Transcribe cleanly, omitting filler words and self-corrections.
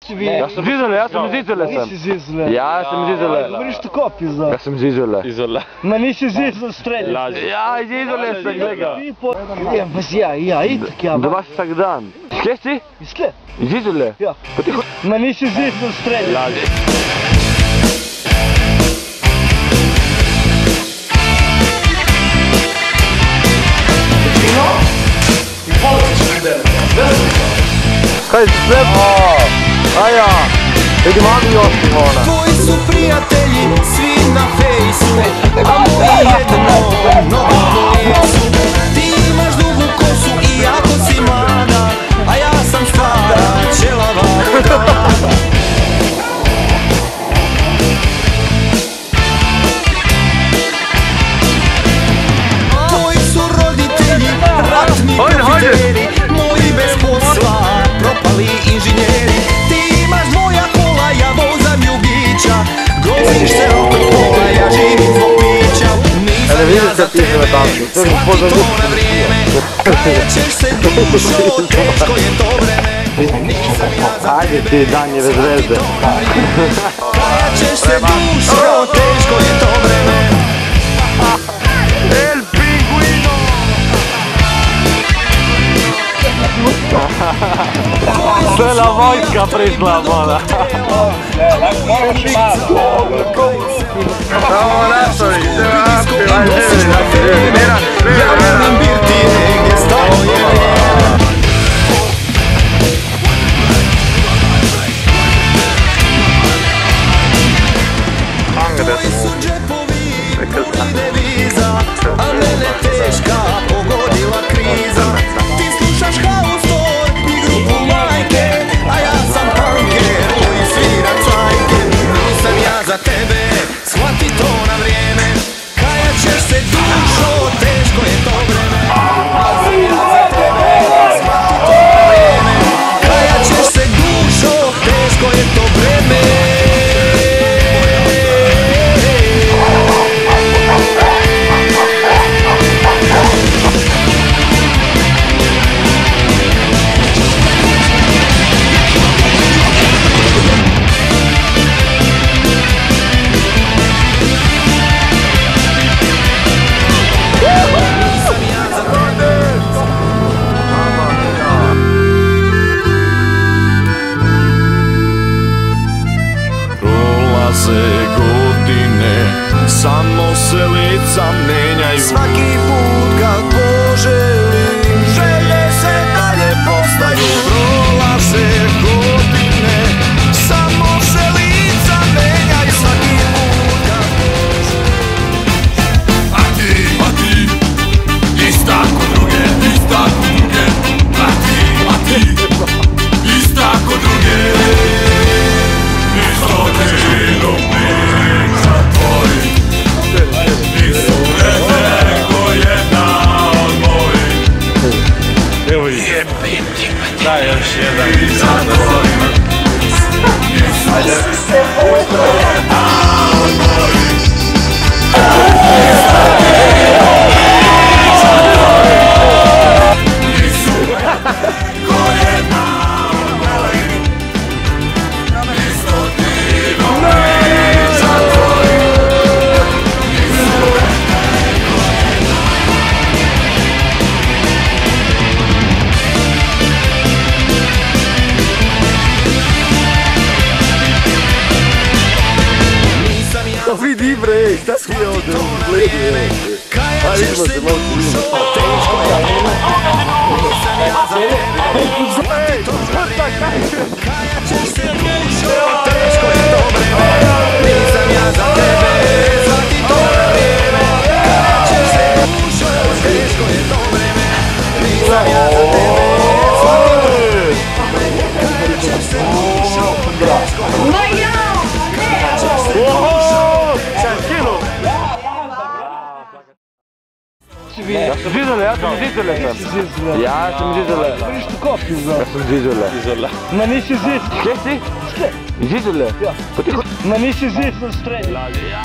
si vi? Ja sam Zizole, ja sam iz Izole sam. Nisi Zizole. Ja sam iz Izole. Govoriš tako pizda. Ja sam iz Izole. Izola. Ma nisi Zizole streljaš. Ja iz Izole sam, gledaj. Idem, pa ja, itak ja. Do vas vsak dan. Kje si? Iz kje? Iz Izole? Ja. Pa ti Ma nisi Zizole streljaš. Kaj si sve? Aja, vidi mami osim ona. Tvoji su prijatelji, svi na fejsu, a moji jedno novo jesu. Ti imaš dugu kosu i jako si mlada, a ja sam stara ćelava voda. Tvoji su roditelji, ratni profiteri, moji bez posla, propali inženjeri. Ti imaš moja kola, ja vozam jugića, groziš se oko pola, ja živim zbog pića. Nisam ja za tebe, shvati to na vrijeme, kajat ćeš se dušo, teško je to vreme. Nisam ja za Ajde tebe, ti, dan je bez veze. kajat ćeš se dušo, teško je to vreme. El pingüino! Cijela vojska prišla, voda. Samo nastavi, Ja volim biti negdje stalo je vrijeme. Tvoji su džepovi puni deviza, a mene teška pogodila kriza. Ti slušaš Haustor i grupu Majke, a ja sam punker koji svira cajke. Nisam ja za tebe, shvati to na vrijeme, kajat ćeš se dušo, teško je to vreme. Nisam ja za tebe, shvati to na vrijeme, kajat ćeš se dušo, teško je to vreme. Godine, samo se lica menjaju. Svaki put kad poželim, želje se dalje postaju. Prolaze godine, samo se lica menjaju. Svaki put kad poželim. A ti, ista ko druge, ista ko druge. A ti, ista ko druge. Isto ti ljubica tvoj, nisu reze ko jedna od mojih. Evo i daj još jedan. Iza tvoj, nisu reze ko jedna od mojih. Nisu ko jedna od mojih. Isto ti ljubica tvoj, nisu reze ko jedna. Vidi bre, šta si je ovdje u gledu? Ajde, idemo se malo snimati. Nisam ja za tebe, shvati to na vrijeme, kajat ćeš se dušo, teško je to vreme. Nisam ja za tebe, shvati to na vrijeme, kajat ćeš se dušo, teško je to vreme. Kajat ćeš se dušo, Ja sam Zizole, ja sam iz Izole sam. Ja sam iz Izole. Govoriš tako pizda. Ja sam iz Izole. Izola. Ma nisi Zizole. Kje si? Iz kje? Iz Izole? Ja. Pa ti Ma nisi Zizole streljaš. Ja,